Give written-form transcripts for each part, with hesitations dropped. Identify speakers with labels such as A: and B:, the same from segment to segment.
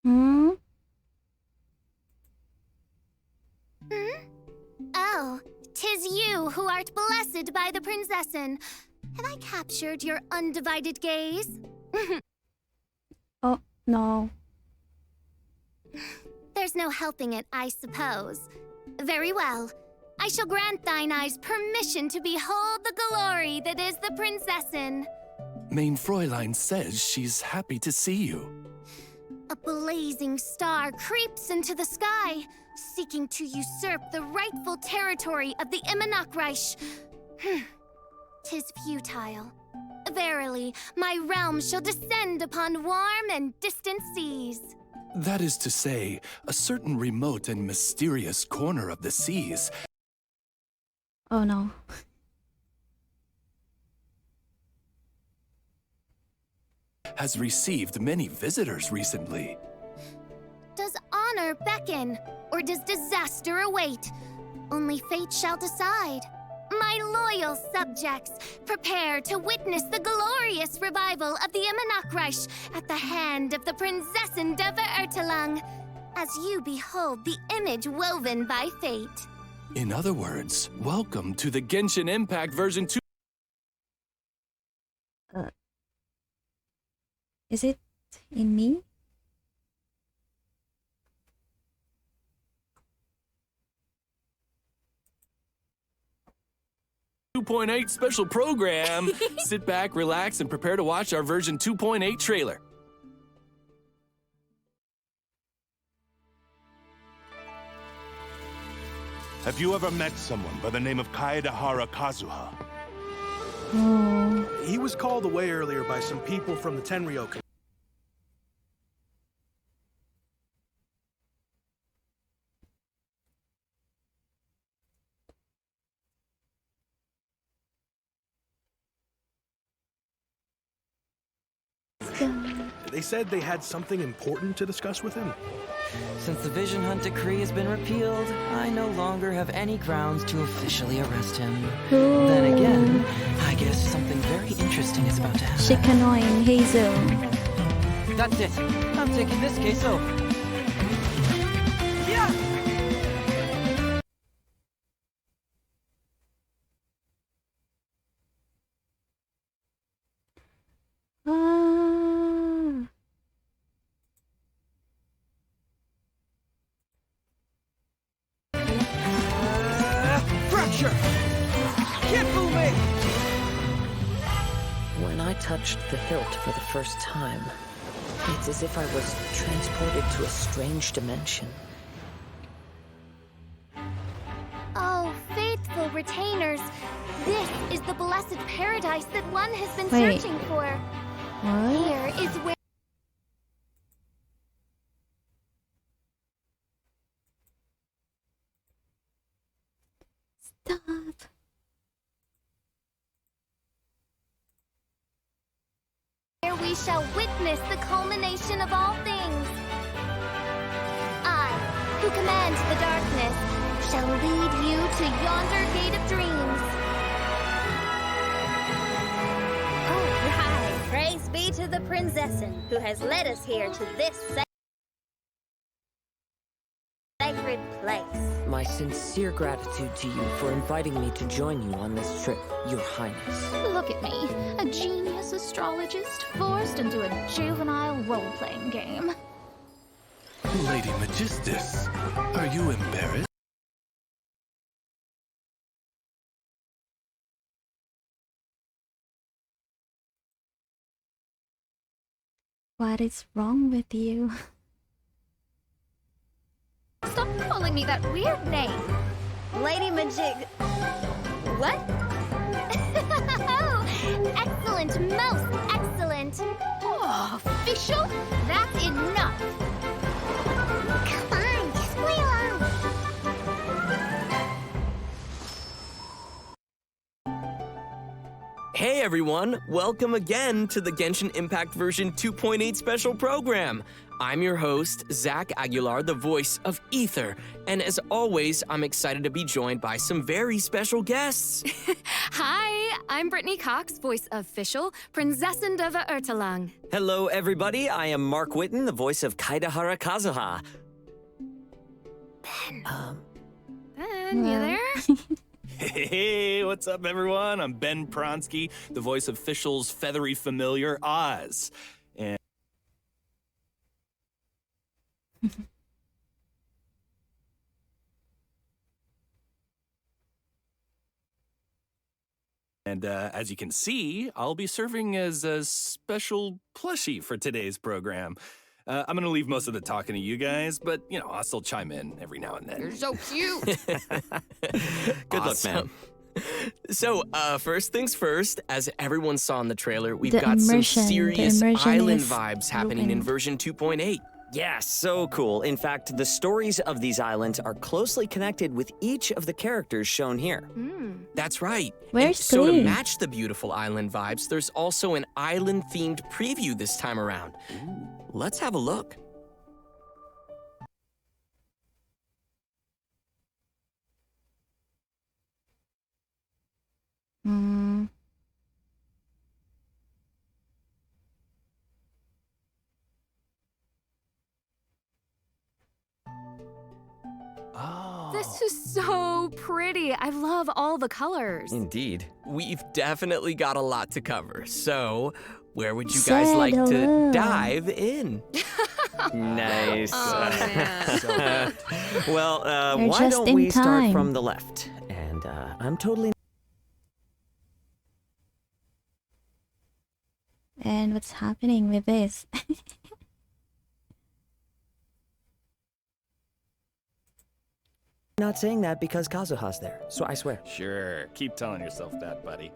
A: Hmm?
B: Oh, 'tis you who art blessed by the princessin. Have I captured your undivided gaze?
A: Oh, no.
B: There's no helping it, I suppose. Very well. I shall grant thine eyes permission to behold the glory that is the princessin.
C: Mein Fräulein says she's happy to see you.
B: A blazing star creeps into the sky, seeking to usurp the rightful territory of the Immonachreich. 'Tis futile. Verily, my realm shall descend upon warm and distant seas.
C: That is to say, a certain remote and mysterious corner of the seas
A: Oh no.
C: has received many visitors recently.
B: Does honor beckon, or does disaster await? Only fate shall decide. My loyal subjects, prepare to witness the glorious revival of the Immonachreich at the hand of the Prinzessin der Verurteilung, as you behold the image woven by fate.
C: In other words, welcome to the Genshin Impact version 2.
A: Is it in me?
C: Special program. Sit back, relax, and prepare to watch our version 2.8 trailer.
D: Have you ever met someone by the name of Kaedahara Kazuha?
A: Oh.
E: He was called away earlier by some people from the Tenryou. They said they had something important to discuss with him.
F: Since the Vision Hunt decree has been repealed, I no longer have any grounds to officially arrest him. Then again, I guess something very interesting is about to happen.
A: Shikanoing Hazel.
F: That's it. I'm taking this case over. Yeah! Fracture! Can't fool me!
G: When I touched the hilt for the first time, it's as if I was transported to a strange dimension.
B: Oh, faithful retainers, this is the blessed paradise that one has been
A: Wait.
B: searching for.
A: What?
B: Here is where...
A: Stop.
B: Here we shall witness the culmination of all things. I, who command the darkness, shall lead you to yonder gate of dreams.
H: Oh, right. Praise be to the Prinzessin, who has led us here to this sacred place.
G: My sincere gratitude to you for inviting me to join you on this trip, Your Highness.
I: Look at me, a genius astrologist forced into a juvenile role-playing game.
C: Lady Magistus, are you embarrassed?
A: What is wrong with you?
I: Stop calling me that weird name.
H: Lady Majig... What?
B: Oh, excellent, most excellent.
I: Oh, official? That's enough.
B: Come on, just play along.
J: Hey everyone, welcome again to the Genshin Impact version 2.8 special program. I'm your host, Zach Aguilar, the voice of Ether. And as always, I'm excited to be joined by some very special guests.
K: Hi, I'm Brittany Cox, voice of Fischl, Prinzessin of Ertelang.
L: Hello, everybody. I am Mark Witten, the voice of Kaidahara Kazuha.
K: Ben, you there?
C: Hey, what's up, everyone? I'm Ben Pronsky, the voice of Fischl's feathery familiar, Oz. And as you can see, I'll be serving as a special plushie for today's program. I'm going to leave most of the talking to you guys, but, you know, I'll still chime in every now and then.
K: You're so cute.
L: Good luck, man.
J: So, first things first, as everyone saw in the trailer, we've
A: The
J: got some
A: immersion- the
J: serious
A: immersion
J: island
A: is
J: vibes happening in
A: ruined.
J: version 2.8.
L: Yeah, so cool. In fact, the stories of these islands are closely connected with each of the characters shown here.
J: That's right.
A: Where's
J: And so to
A: Glee?
J: match the beautiful island vibes, there's also an island-themed preview this time around. Let's have a look.
A: Hmm.
C: Oh.
K: This is so pretty. I love all the colors.
L: Indeed.
J: We've definitely got a lot to cover, so where would you guys like to
A: Settle.
J: dive in?
L: Nice.
K: Oh, man.
L: Well,
A: You're
L: why
A: just
L: don't
A: in
L: we start
A: time.
L: from the left? And I'm totally
A: And what's happening with this?
L: not saying that because Kazuha's there, so I swear.
C: Sure, keep telling yourself that, buddy.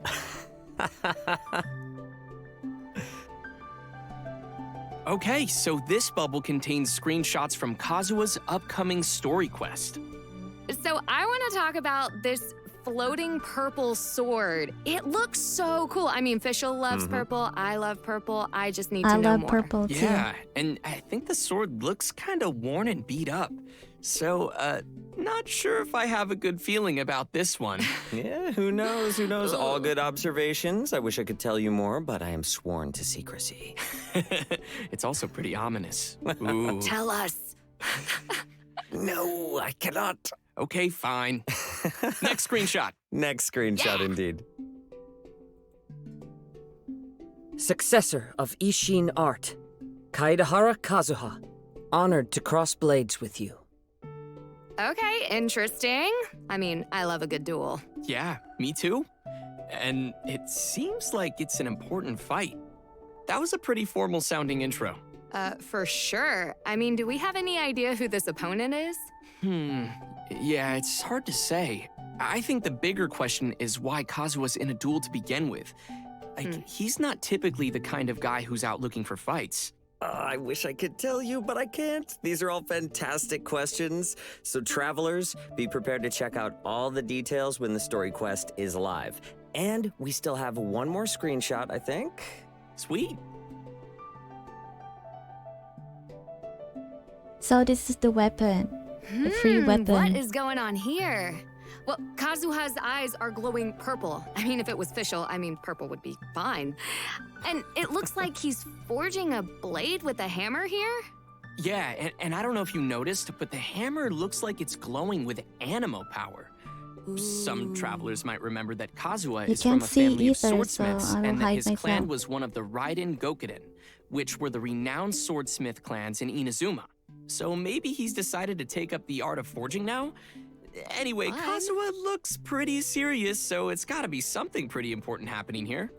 J: Okay, so this bubble contains screenshots from Kazuha's upcoming story quest.
K: So I want to talk about this floating purple sword. It looks so cool. I mean, Fischl loves purple. I love purple. I just need to
A: I
K: know
A: love
K: more.
A: purple too.
J: Yeah, and I think the sword looks kind of worn and beat up. So, not sure if I have a good feeling about this one.
L: Yeah, who knows? Who knows? All good observations. I wish I could tell you more, but I am sworn to secrecy.
J: It's also pretty ominous. Ooh.
K: Tell us.
L: No, I cannot.
J: Okay, fine. Next screenshot.
L: Next screenshot, indeed. Successor of Ishin art, Kaidahara Kazuha, honored to cross blades with you.
K: Okay, interesting. I mean, I love a good duel.
J: Yeah, me too. And it seems like it's an important fight. That was a pretty formal sounding intro.
K: For sure. I mean, do we have any idea who this opponent is?
J: Yeah, it's hard to say. I think the bigger question is why Kazuha's in a duel to begin with. Like, he's not typically the kind of guy who's out looking for fights.
L: I wish I could tell you, but I can't. These are all fantastic questions. So travelers, be prepared to check out all the details when the story quest is live. And we still have one more screenshot, I think.
J: Sweet.
A: So this is the weapon. The free weapon.
K: What is going on here? Well, Kazuha's eyes are glowing purple. I mean, if it was Fischl, I mean, purple would be fine. And it looks like he's forging a blade with a hammer here?
J: Yeah, and I don't know if you noticed, but the hammer looks like it's glowing with animo power. Some travelers might remember that Kazuha
A: You
J: is from
A: can't
J: a
A: see
J: family of
A: either,
J: swordsmiths,
A: so I will
J: and that
A: hide
J: his clan
A: myself.
J: was one of the Raiden Gokuden, which were the renowned swordsmith clans in Inazuma. So maybe he's decided to take up the art of forging now? Anyway,
K: Fun.
J: Kazuha looks pretty serious, so it's gotta be something pretty important happening here.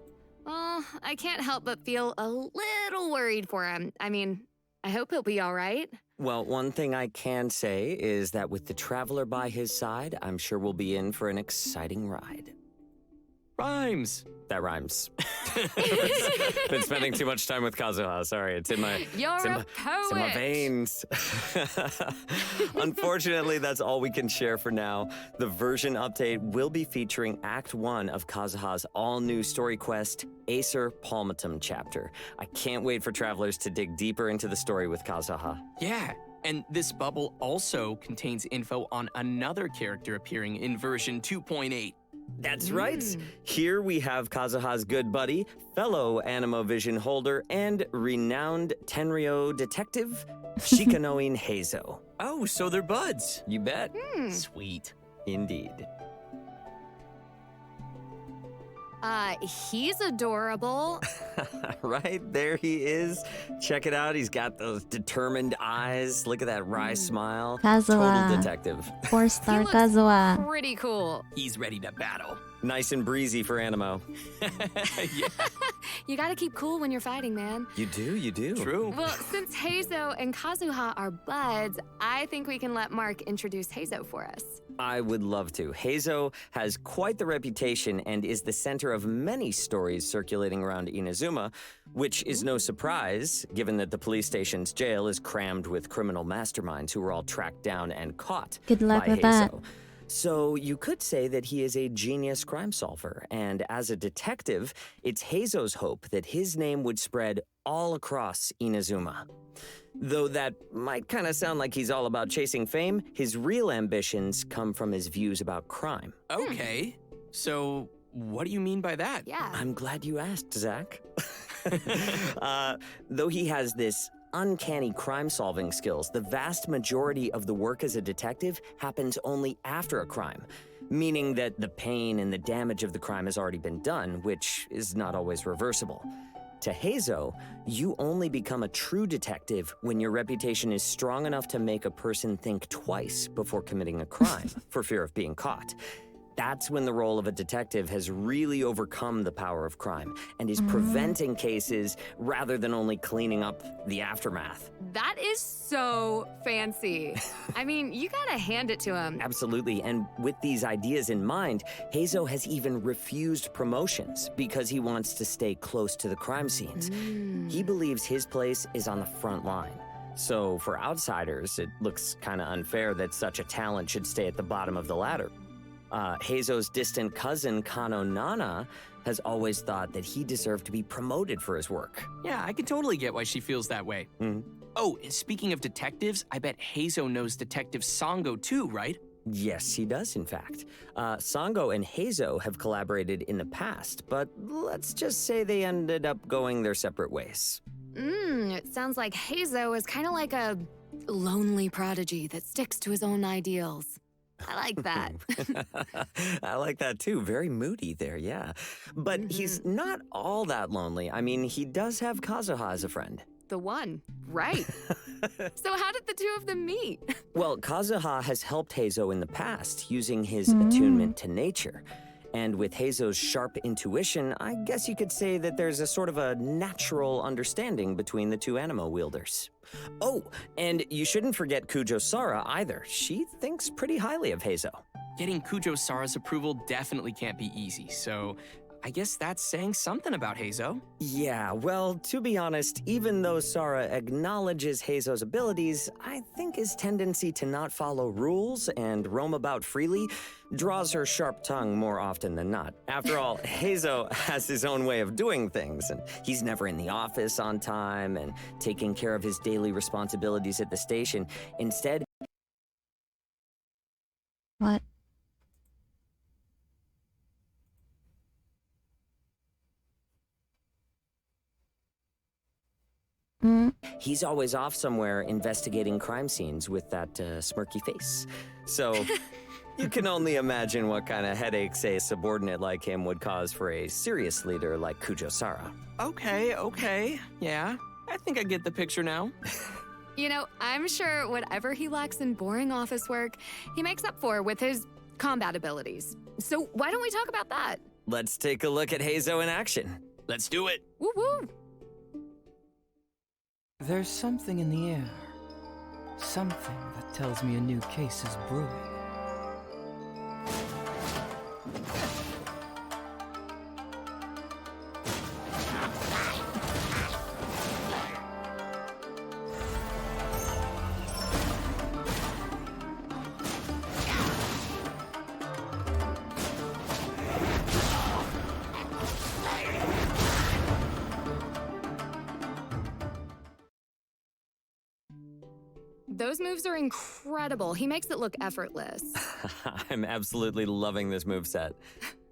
K: Well, I can't help but feel a little worried for him. I mean, I hope he'll be all right.
L: Well, one thing I can say is that with the traveler by his side, I'm sure we'll be in for an exciting ride.
J: rhymes.
L: That rhymes. Been spending too much time with Kazuha. Sorry, it's in my
K: You're
L: it's in
K: a
L: my,
K: poet.
L: it's in my veins. Unfortunately, that's all we can share for now. The version update will be featuring Act 1 of Kazuha's all-new story quest, Acer Palmatum chapter. I can't wait for travelers to dig deeper into the story with Kazuha.
J: Yeah, and this bubble also contains info on another character appearing in version 2.8.
L: That's right. Here we have Kazuha's good buddy, fellow Animo Vision holder, and renowned Tenryo detective, Shikanoin Heizo.
J: Oh, so they're buds.
L: You bet.
J: Sweet.
L: Indeed.
K: He's adorable.
L: Right, there he is. Check it out. He's got those determined eyes. Look at that wry smile.
A: Kazuha.
L: Total detective.
A: 4-star
K: He looks
A: Kazuha.
K: Pretty cool.
J: He's ready to battle.
L: Nice and breezy for Animo.
J: Yeah,
K: You gotta keep cool when you're fighting, man.
L: You do, you do.
J: true.
K: Well, since Heizo and Kazuha are buds, I think we can let Mark introduce Heizo for us.
L: I would love to. Heizo has quite the reputation and is the center of many stories circulating around Inazuma, which is no surprise, given that the police station's jail is crammed with criminal masterminds who were all tracked down and caught
A: Good luck
L: by
A: with that.
L: Heizo. So you could say that he is a genius crime solver, and as a detective, it's Heizo's hope that his name would spread all across Inazuma. Though that might kind of sound like he's all about chasing fame, his real ambitions come from his views about crime.
J: Okay, so what do you mean by that?
K: Yeah.
L: I'm glad you asked, Zach. Though he has this uncanny crime-solving skills, the vast majority of the work as a detective happens only after a crime, meaning that the pain and the damage of the crime has already been done, which is not always reversible. To Heizo, you only become a true detective when your reputation is strong enough to make a person think twice before committing a crime for fear of being caught. That's when the role of a detective has really overcome the power of crime and is preventing cases rather than only cleaning up the aftermath.
K: That is so fancy. I mean, you gotta hand it to him.
L: Absolutely, and with these ideas in mind, Heizo has even refused promotions because he wants to stay close to the crime scenes. He believes his place is on the front line. So for outsiders, it looks kind of unfair that such a talent should stay at the bottom of the ladder. Heizo's distant cousin, Kano Nana, has always thought that he deserved to be promoted for his work.
J: Yeah, I can totally get why she feels that way. Oh, and speaking of detectives, I bet Heizo knows Detective Sango too, right?
L: Yes, he does, in fact. Sango and Heizo have collaborated in the past, but let's just say they ended up going their separate ways.
K: It sounds like Heizo is kind of like a lonely prodigy that sticks to his own ideals. I like that.
L: I like that too. Very moody there, yeah. But he's not all that lonely. I mean, he does have Kazuha as a friend.
K: The one, right. So how did the two of them meet?
L: Well, Kazuha has helped Heizo in the past, using his attunement to nature. And with Heizo's sharp intuition, I guess you could say that there's a sort of a natural understanding between the two Animo wielders. Oh, and you shouldn't forget Kujo Sara either. She thinks pretty highly of Heizo.
J: Getting Kujo Sara's approval definitely can't be easy, so I guess that's saying something about Heizo.
L: Yeah, well, to be honest, even though Sara acknowledges Heizo's abilities, I think his tendency to not follow rules and roam about freely draws her sharp tongue more often than not. After all, Heizo has his own way of doing things, and he's never in the office on time and taking care of his daily responsibilities at the station. Instead,
A: What?
L: he's always off somewhere investigating crime scenes with that smirky face. So you can only imagine what kind of headaches a subordinate like him would cause for a serious leader like Kujo Sara.
J: Okay. Yeah, I think I get the picture now.
K: You know, I'm sure whatever he lacks in boring office work, he makes up for with his combat abilities. So why don't we talk about that?
L: Let's take a look at Heizo in action.
J: Let's do it.
K: Woo-woo!
F: There's something in the air. Something that tells me a new case is brewing.
K: Those moves are incredible. He makes it look effortless.
L: I'm absolutely loving this moveset.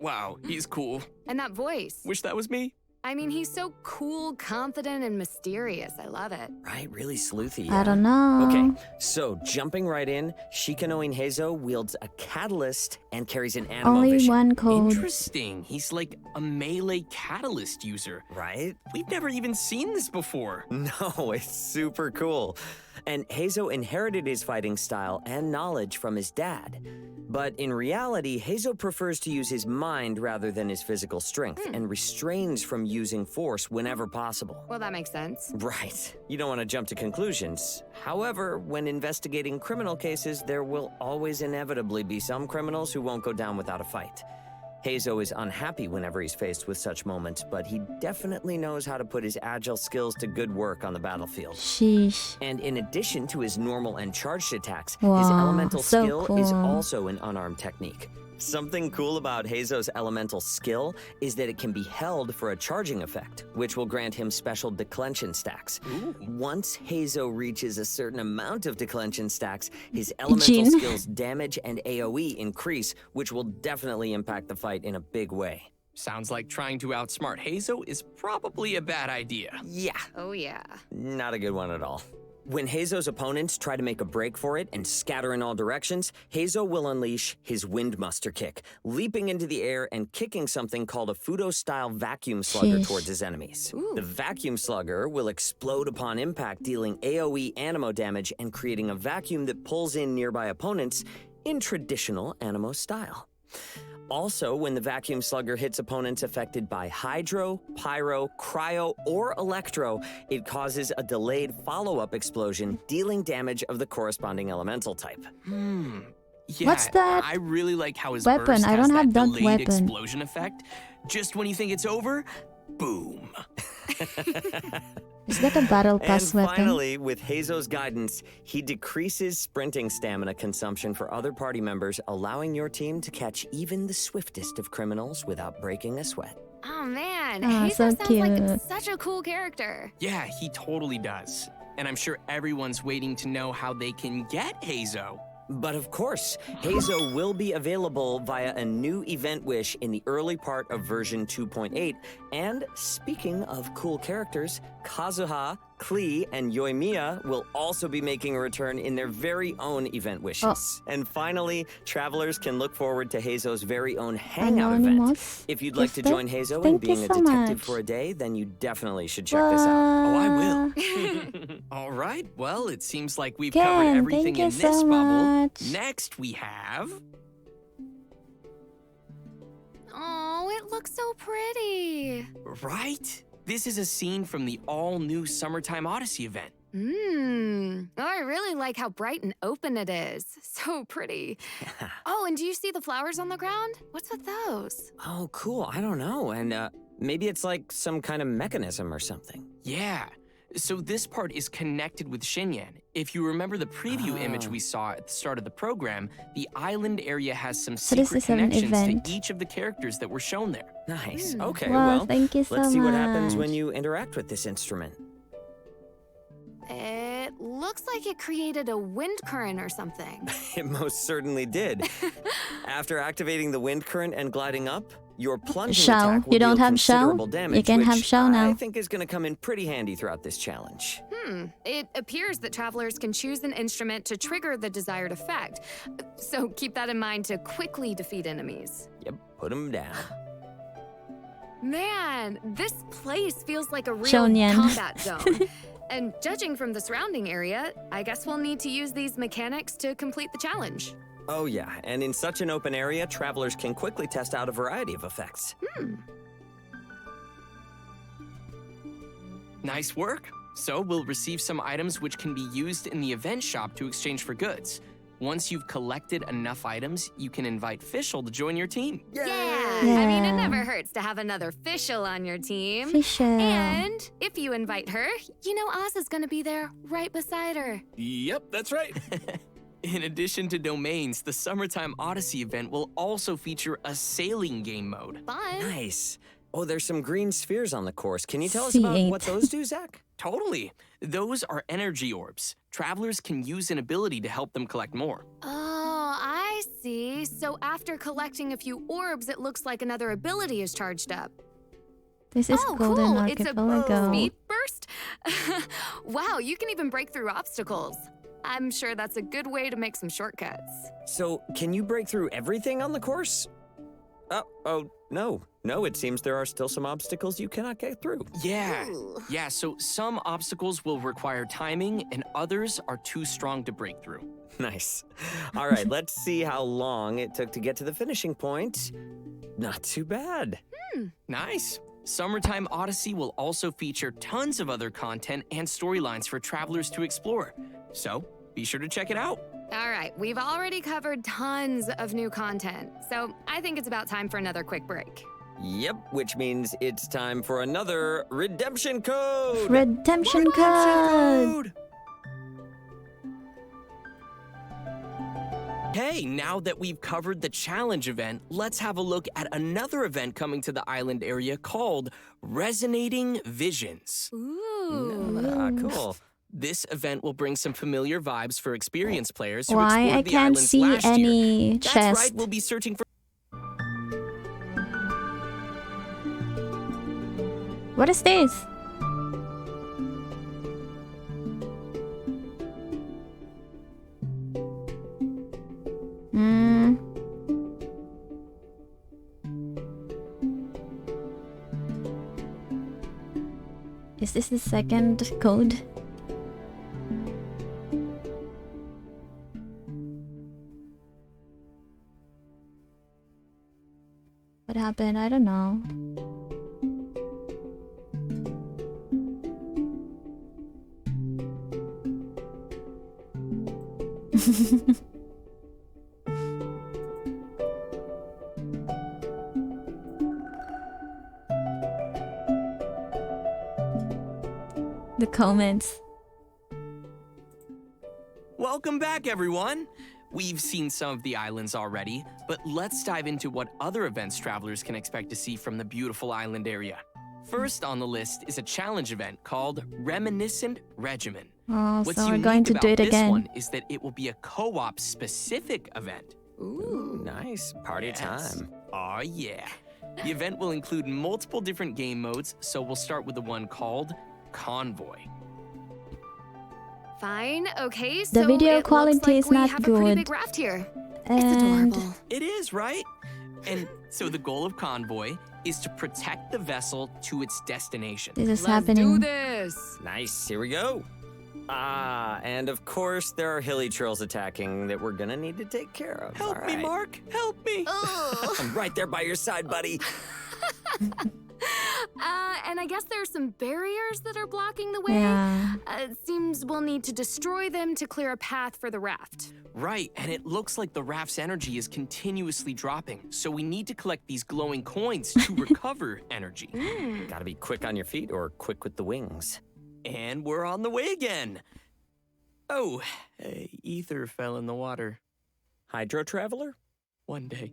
J: Wow, he's cool.
K: And that voice.
J: Wish that was me.
K: I mean, he's so cool, confident, and mysterious. I love it.
L: Right, really sleuthy.
A: I don't know.
L: Okay, so jumping right in, Shikanoin Heizo wields a catalyst and carries an animo
A: Only
L: vision.
A: one code.
J: Interesting. He's like a melee catalyst user.
L: Right?
J: We've never even seen this before.
L: No, it's super cool. And Heizo inherited his fighting style and knowledge from his dad. But in reality, Heizo prefers to use his mind rather than his physical strength and restrains from using force whenever possible.
K: Well, that makes sense.
L: Right. You don't want to jump to conclusions. However, when investigating criminal cases, there will always inevitably be some criminals who won't go down without a fight. Heizo is unhappy whenever he's faced with such moments, but he definitely knows how to put his agile skills to good work on the battlefield.
A: Sheesh.
L: And in addition to his normal and charged attacks, his
A: Wow,
L: elemental
A: so
L: skill is
A: cool.
L: also an unarmed technique. Something cool about Heizo's elemental skill is that it can be held for a charging effect, which will grant him special declension stacks. Once Heizo reaches a certain amount of declension stacks, his elemental
A: Jin.
L: skills damage and AoE increase, which will definitely impact the fight in a big way.
J: Sounds like trying to outsmart Heizo is probably a bad idea.
L: Yeah,
K: Oh, yeah.
L: not a good one at all. When Heizo's opponents try to make a break for it and scatter in all directions, Heizo will unleash his Windmuster kick, leaping into the air and kicking something called a Fudo-style vacuum slugger
A: Sheesh.
L: towards his enemies.
K: Ooh.
L: The vacuum slugger will explode upon impact, dealing AoE animo damage and creating a vacuum that pulls in nearby opponents in traditional animo style. Also, when the vacuum slugger hits opponents affected by hydro, pyro, cryo, or electro, it causes a delayed follow-up explosion, dealing damage of the corresponding elemental type.
J: Yeah,
A: What's that
J: I really like how his
A: weapon?
J: burst
A: I
J: has
A: don't have that
J: delayed
A: weapon.
J: explosion effect. Just when you think it's over, boom.
A: Is that a battle pass
L: And
A: weapon?
L: finally, with Heizo's guidance, he decreases sprinting stamina consumption for other party members, allowing your team to catch even the swiftest of criminals without breaking a sweat.
K: Oh, man.
A: Ah,
K: Heizo
A: so
K: sounds like
A: cute.
K: such a cool character.
J: Yeah, he totally does. And I'm sure everyone's waiting to know how they can get Heizo.
L: But of course, Heizo will be available via a new event wish in the early part of version 2.8. And speaking of cool characters, Kazuha, Klee, and Yoimiya will also be making a return in their very own event wishes. And finally, travelers can look forward to Heizo's very own hangout event.
A: Anonymous
L: If you'd like to
A: gifted?
L: join Heizo in
A: Thank you
L: being a
A: so
L: detective
A: much.
L: for a day, then you definitely should check this out.
J: Oh, I
A: Wow.
J: will. All right, well, it seems like we've
A: Ken,
J: covered everything
A: thank you
J: in this
A: so
J: bubble.
A: much.
J: Next, we have...
K: Oh, it looks so pretty.
J: Right? This is a scene from the all-new Summertime Odyssey event.
K: Oh, I really like how bright and open it is. So pretty. Oh, and do you see the flowers on the ground? What's with those?
L: Oh, cool. I don't know. And maybe it's like some kind of mechanism or something.
J: Yeah. So this part is connected with Xinyan. If you remember the preview image we saw at the start of the program, the island area has some
A: So this
J: secret
A: is an
J: connections
A: event.
J: to each of the characters that were shown there.
L: Nice. Okay,
A: Wow,
L: well,
A: thank you so
L: let's see what happens
A: much.
L: when you interact with this instrument.
K: It looks like it created a wind current or something.
L: It most certainly did. After activating the wind current and gliding up, your plunging
A: Shell.
L: attack will
A: You don't
L: deal
A: have shell?
L: considerable damage,
A: You can have
L: which
A: shell now.
L: I think is going to come in pretty handy throughout this challenge.
K: It appears that travelers can choose an instrument to trigger the desired effect. So keep that in mind to quickly defeat enemies.
L: Yep, put them down.
K: Man, this place feels like a real
A: Shonyan.
K: combat zone. And judging from the surrounding area, I guess we'll need to use these mechanics to complete the challenge.
L: Oh yeah, and in such an open area, travelers can quickly test out a variety of effects.
J: Nice work. So we'll receive some items which can be used in the event shop to exchange for goods. Once you've collected enough items, you can invite Fischl to join your team.
K: Yeah. I mean, it
A: Yeah.
K: never hurts to have another Fischl on your team.
A: Fischl.
K: And if you invite her, you know Oz is gonna be there right beside her.
C: Yep, that's right.
J: In addition to domains, the Summertime Odyssey event will also feature a sailing game mode.
K: Fun.
L: Nice. Oh, there's some green spheres on the course. Can you tell us about what those do, Zach?
J: Totally. Those are energy orbs. Travelers can use an ability to help them collect more.
K: Oh, I see. So after collecting a few orbs, it looks like another ability is charged up.
A: This is Golden
K: cool.
A: Archipelago.
K: It's a speed burst? Wow, you can even break through obstacles. I'm sure that's a good way to make some shortcuts.
L: So, can you break through everything on the course? Oh, no. No, it seems there are still some obstacles you cannot get through.
J: Yeah, so some obstacles will require timing and others are too strong to break through.
L: Nice. All right, let's see how long it took to get to the finishing point. Not too bad.
J: Nice. Summertime Odyssey will also feature tons of other content and storylines for travelers to explore. So, be sure to check it out.
K: All right, we've already covered tons of new content, so I think it's about time for another quick break.
L: Yep, which means it's time for another redemption code.
A: Redemption code.
J: Hey, now that we've covered the challenge event, let's have a look at another event coming to the island area called Resonating Visions.
L: Cool.
J: This event will bring some familiar vibes for experienced players who
A: Why
J: explored
A: I
J: the
A: can't
J: islands
A: see
J: last
A: any
J: year.
A: chest?
J: That's right, we'll be searching for...
A: What is this? Is this the second code? What happened? I don't know. The comments.
J: Welcome back, everyone! We've seen some of the islands already, but let's dive into what other events travelers can expect to see from the beautiful island area. First on the list is a challenge event called Reminiscent Regimen.
A: Oh,
J: What's
A: so we're
J: unique
A: going to
J: about
A: do it
J: this
A: again.
J: one is that it will be a co-op specific event.
L: Ooh, nice. Party time.
J: Aw, yeah. The event will include multiple different game modes, so we'll start with the one called Convoy.
K: Fine, okay,
A: The
K: so
A: video
K: it
A: quality
K: looks like
A: is
K: we
A: not
K: have a pretty
A: good.
K: big raft here.
A: And
K: It's adorable.
J: It is, right? And so the goal of Convoy is to protect the vessel to its destination.
A: this is
K: Let's
A: happening.
K: do this.
L: Nice, here we go. And of course there are hilly trolls attacking that we're gonna need to take care of.
J: Help
L: All
J: me,
L: right.
J: Mark! Help me!
L: I'm right there by your side, buddy.
K: And I guess there are some barriers that are blocking the way.
A: Yeah.
K: It seems we'll need to destroy them to clear a path for the raft.
J: Right, and it looks like the raft's energy is continuously dropping, so we need to collect these glowing coins to recover energy.
L: Gotta be quick on your feet or quick with the wings.
J: And we're on the way again. Oh, ether fell in the water.
L: Hydro Traveler?
J: One day.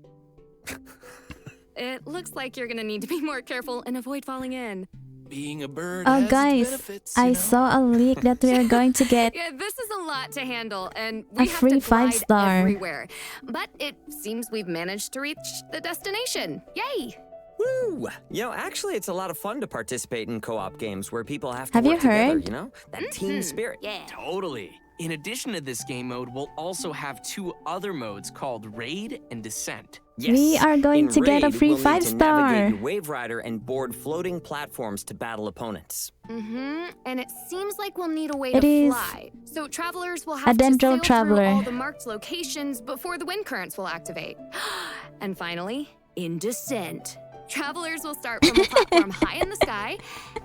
K: It looks like you're gonna need to be more careful and avoid falling in.
C: Being a bird
A: Oh,
C: has its
A: guys,
C: benefits,
A: I
C: you know?
A: saw a leak that we are going to get
K: Yeah, this is a lot to handle, and
A: A
K: we have
A: free
K: to glide
A: 5-star.
K: everywhere. But it seems we've managed to reach the destination. Yay!
L: Woo! You know, actually, it's a lot of fun to participate in co-op games where people have to
A: Have you
L: work together,
A: heard?
L: you know? That team spirit.
K: Yeah.
J: Totally. In addition to this game mode, we'll also have two other modes called Raid and Descent.
L: Yes.
A: We are going
L: In
A: to get a
L: Raid,
A: free
L: we'll need to
A: 5-star.
L: navigate in Wave Rider and board floating platforms to battle opponents.
K: And it seems like we'll need a way
A: It
K: to
A: is
K: fly. So travelers will
A: a
K: have to
A: Dendro
K: sail
A: Traveler.
K: through all the marked locations before the wind currents will activate. And finally, in Descent. Travelers will start from a platform high in the sky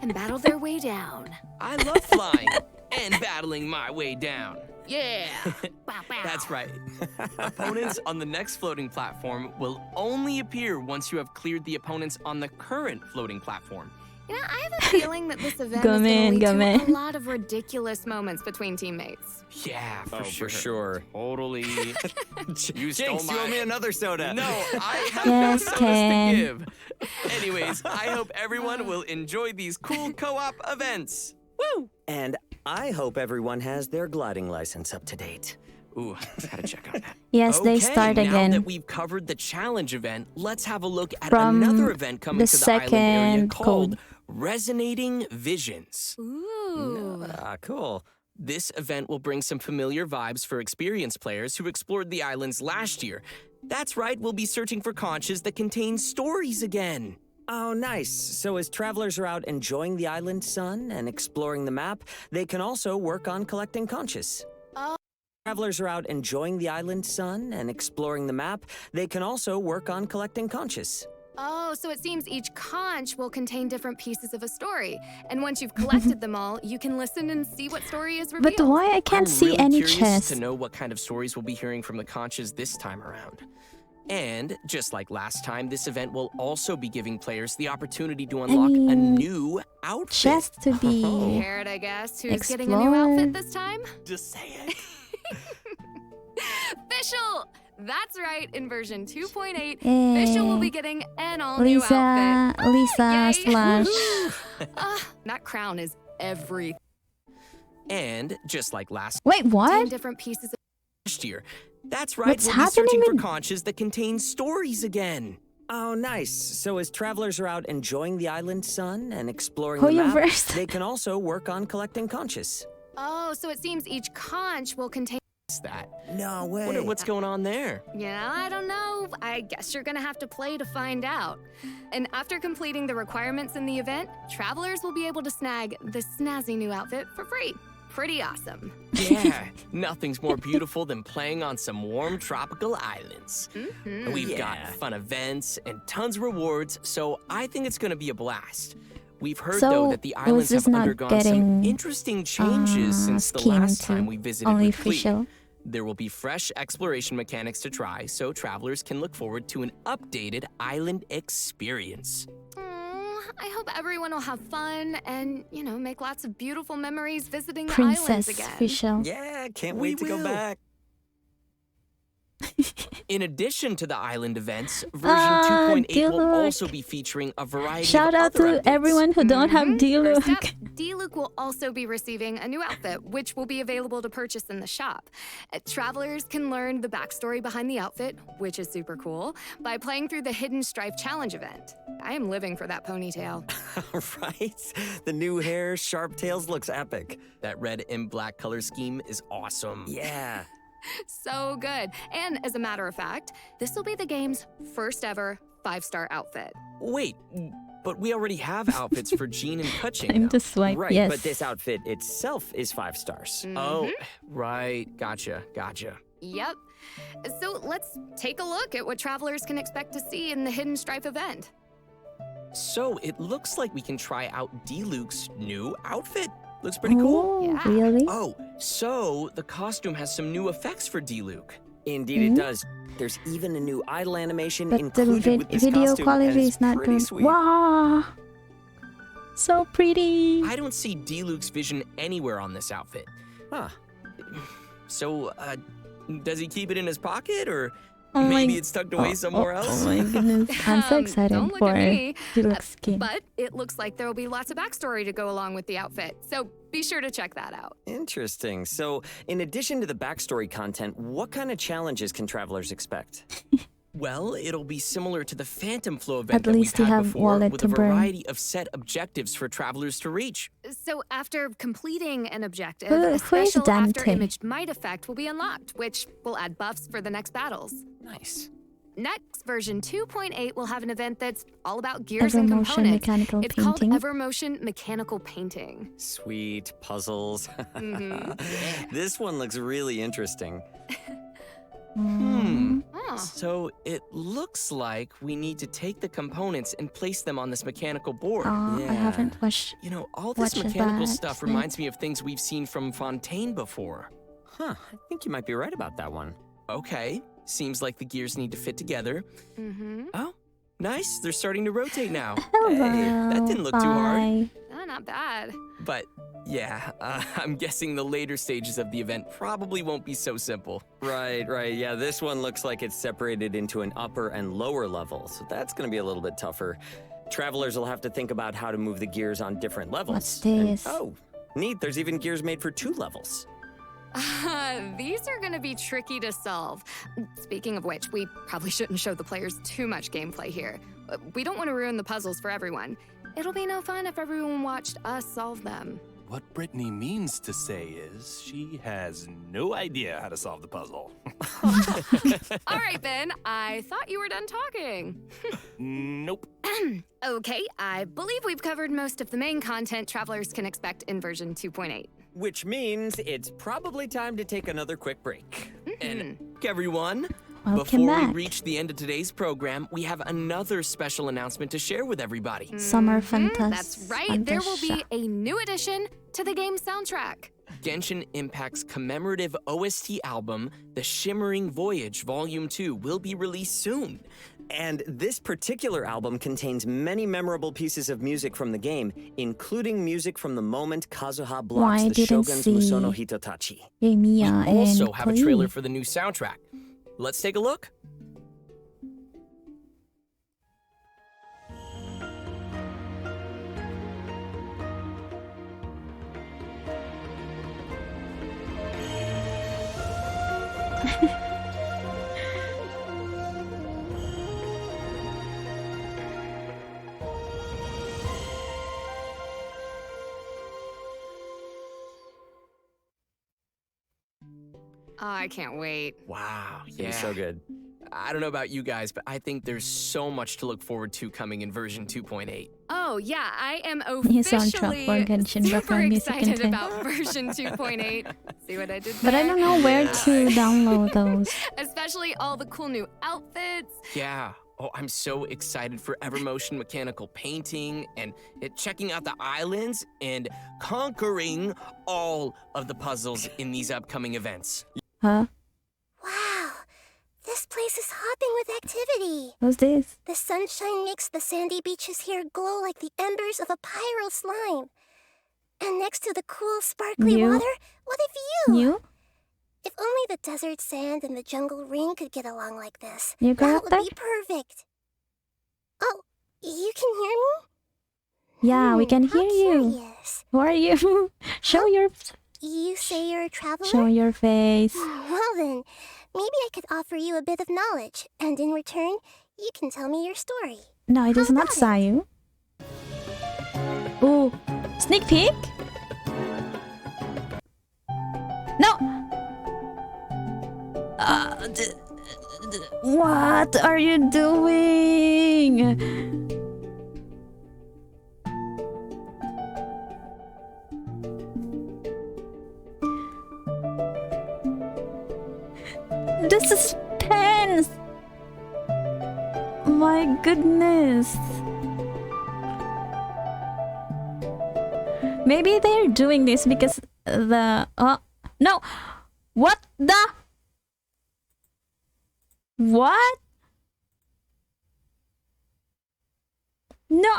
K: and battle their way down.
J: I love flying and battling my way down.
K: Yeah! Bow, bow.
J: That's right. Opponents on the next floating platform will only appear once you have cleared the opponents on the current floating platform.
K: You know, I have a feeling that this event
A: Go
K: is
A: man,
K: going to
A: go
K: lead to
A: man.
K: a lot of ridiculous moments between teammates.
J: Yeah,
L: Oh, for sure.
J: Totally. You stole
L: Jinx, you owe me another soda.
J: No, I have
A: Yes,
J: no sodas
A: Ken.
J: to give. Anyways, I hope everyone will enjoy these cool co-op events. Woo!
L: And I hope everyone has their gliding license up to date.
J: Ooh, gotta check on that.
A: Yes, they
J: Okay,
A: start
J: now
A: again.
J: that we've covered the challenge event, let's have a look at
A: From
J: another event coming
A: the
J: to the island area
A: second
J: called
A: code.
J: Resonating Visions.
K: Ooh.
L: Ah, cool.
J: This event will bring some familiar vibes for experienced players who explored the islands last year. That's right, we'll be searching for conches that contain stories again.
L: Oh, nice. So as travelers are out enjoying the island sun and exploring the map, they can also work on collecting conches.
K: Oh.
L: Travelers are out enjoying the island sun and exploring the map, they can also work on collecting conches.
K: Oh, so it seems each conch will contain different pieces of a story. And once you've collected them all, you can listen and see what story is revealed.
A: But why I can't
J: I'm
A: see
J: really
A: any
J: curious
A: chest?
J: to know what kind of stories we'll be hearing from the conches this time around. And just like last time, this event will also be giving players the opportunity to unlock a
A: mean,
J: new outfit.
A: Chest to be
K: Garrett, I guess, who's getting a new outfit this time?
J: Just say it.
K: Fischl! That's right, in version 2.8,
A: Yay.
K: Fischl will be getting an all-new
A: Lisa,
K: outfit.
A: Lisa
K: Yay.
A: slash.
K: That crown is everything.
J: And just like last
A: Wait, what?
K: Different pieces of
J: year. That's right,
A: What's
J: we'll be
A: happening
J: searching for
A: with-
J: conches that contain stories again.
L: Oh, nice. So as travelers are out enjoying the island sun and exploring
A: Oh,
L: the
A: you
L: map,
A: versed.
L: they can also work on collecting conches.
K: Oh, so it seems each conch will contain...
J: What's that?
L: No way.
J: What's going on there?
K: Yeah, I don't know. I guess you're gonna have to play to find out. And after completing the requirements in the event, travelers will be able to snag the snazzy new outfit for free. Pretty awesome.
J: Yeah, nothing's more beautiful than playing on some warm tropical islands.
K: Mm-hmm.
J: We've got fun events and tons of rewards, so I think it's gonna be a blast. We've heard,
A: So,
J: though, that the
A: was
J: islands
A: this
J: have
A: not
J: undergone some
A: getting,
J: interesting changes since the
A: scheme
J: last
A: to
J: time we visited
A: only
J: with Clea.
A: Fischl?
J: There will be fresh exploration mechanics to try, so travelers can look forward to an updated island experience.
K: I hope everyone will have fun and, you know, make lots of beautiful memories visiting the
A: Princess
K: islands again.
A: Fischl.
L: Yeah, can't
J: We
L: wait to go
J: will.
L: back.
J: In addition to the island events, version
A: Ah,
J: 2.8 will
A: Diluc.
J: also be featuring a variety
A: Shout
J: of
A: out
J: other
A: to
J: updates.
A: everyone who don't have
K: First
A: Diluc.
K: up, D-Luke will also be receiving a new outfit, which will be available to purchase in the shop. Travelers can learn the backstory behind the outfit, which is super cool, by playing through the Hidden Strife Challenge event. I am living for that ponytail.
L: Right? The new hair, sharp tails looks epic.
J: That red and black color scheme is awesome.
L: Yeah.
K: So good. And as a matter of fact, this will be the game's first ever 5-star outfit.
J: Wait, but we already have outfits for Jean and Kutching,
A: Time
J: though.
A: to swipe,
L: Right,
A: yes.
L: but this outfit itself is 5 stars.
J: Oh, right. Gotcha.
K: Yep. So let's take a look at what travelers can expect to see in the Hidden Strife event.
J: So it looks like we can try out D-Luke's new outfit. Looks pretty cool.
A: Oh,
K: Yeah.
A: really?
J: Oh, so the costume has some new effects for D-Luke.
L: Indeed, it does. There's even a new idle animation
A: But the
L: included with this
A: video
L: costume,
A: quality
L: and it's
A: is not
L: pretty
A: good.
L: sweet.
A: Wow. So pretty.
J: I don't see D-Luke's vision anywhere on this outfit.
L: Huh.
J: So, does he keep it in his pocket, or
A: Oh
J: maybe
A: my-
J: it's tucked away somewhere else?
A: Oh my goodness. I'm so excited
K: Don't look
A: for
K: at me.
A: Diluc's skin.
K: But it looks like there will be lots of backstory to go along with the outfit, so be sure to check that out.
L: Interesting. So, in addition to the backstory content, what kind of challenges can travelers expect?
J: Well, it'll be similar to the Phantom Flow event
A: At
J: that we've
A: least you
J: had
A: have
J: before,
A: wallet
J: with
A: to
J: a
A: burn.
J: variety of set objectives for travelers to reach.
K: So after completing an objective,
A: Who
K: a
A: is
K: special
A: Dante?
K: after-image might effect will be unlocked, which will add buffs for the next battles.
L: Nice.
K: Next, version 2.8 will have an event that's all about gears and
A: Evermotion
K: components.
A: mechanical
K: It's
A: painting.
K: called Evermotion Mechanical Painting.
L: Sweet puzzles.
K: Mhm.
L: This one looks really interesting.
K: Oh.
J: So it looks like we need to take the components and place them on this mechanical board.
A: I
L: Yeah.
A: haven't watched.
J: You know, all this
A: Watch
J: mechanical
A: that.
J: stuff reminds me of things we've seen from Fontaine before.
L: Huh, I think you might be right about that one.
J: Okay, seems like the gears need to fit together.
K: Mm-hmm.
J: Oh, Nice, they're starting to rotate now.
A: Hello.
J: Hey, that didn't look too hard.
K: Oh, not bad.
J: But yeah, I'm guessing the later stages of the event probably won't be so simple.
L: Right. Yeah, this one looks like it's separated into an upper and lower level, so that's gonna be a little bit tougher. Travelers will have to think about how to move the gears on different levels.
A: What's this?
L: Oh, neat, there's even gears made for 2 levels.
K: These are gonna be tricky to solve. Speaking of which, we probably shouldn't show the players too much gameplay here. We don't want to ruin the puzzles for everyone. It'll be no fun if everyone watched us solve them.
C: What Brittany means to say is she has no idea how to solve the puzzle.
K: All right, Ben, I thought you were done talking.
C: Nope.
K: Okay, I believe we've covered most of the main content travelers can expect in version 2.8.
L: Which means it's probably time to take another quick break.
J: And everyone,
A: Welcome
J: before we
A: back.
J: reach the end of today's program, we have another special announcement to share with everybody.
A: Summer Fantas.
K: That's right, there will be a new addition to the game's soundtrack.
J: Genshin Impact's commemorative OST album, The Shimmering Voyage Volume 2, will be released soon.
L: And this particular album contains many memorable pieces of music from the game, including music from the moment Kazuha blocks
A: Why
L: the
A: didn't
L: Shogun's
A: see
L: Musono Hitotachi.
A: Emiya
J: We also
A: and
J: have a
A: Koi.
J: trailer for the new soundtrack. Let's take a look.
K: Oh, I can't wait.
J: Wow,
L: Yeah. It's so good.
J: I don't know about you guys, but I think there's so much to look forward to coming in version 2.8.
K: Oh yeah, I am
A: New soundtrack
K: officially
A: for Genshin
K: super
A: background music
K: excited
A: content.
K: about version 2.8. See what I did
A: But I
K: there?
A: don't know where to download those.
K: Especially all the cool new outfits.
J: Yeah. Oh, I'm so excited for Evermotion mechanical painting and checking out the islands and conquering all of the puzzles in these upcoming events.
A: Huh?
B: Wow, this place is hopping with activity.
A: What's this?
B: The sunshine makes the sandy beaches here glow like the embers of a pyro slime. And next to the cool, sparkly
A: New?
B: water, what of you?
A: New?
B: If only the desert sand and the jungle ring could get along like this.
A: You
B: That
A: got
B: would
A: that?
B: be perfect. Oh, you can hear me?
A: Yeah, we can hear you.
B: Curious.
A: Who are you? Show your
B: You say you're a traveler?
A: show your face.
B: Well then, maybe I could offer you a bit of knowledge, and in return, you can tell me your story.
A: No, it is
B: How
A: not
B: about it?
A: Sayu. Oh, sneak peek? No. What are you doing? The suspense! My goodness. Maybe they're doing this because the... no! What the... What? No!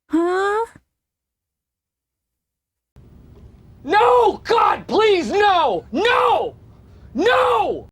A: Huh?
M: No! God, please, no! No! No!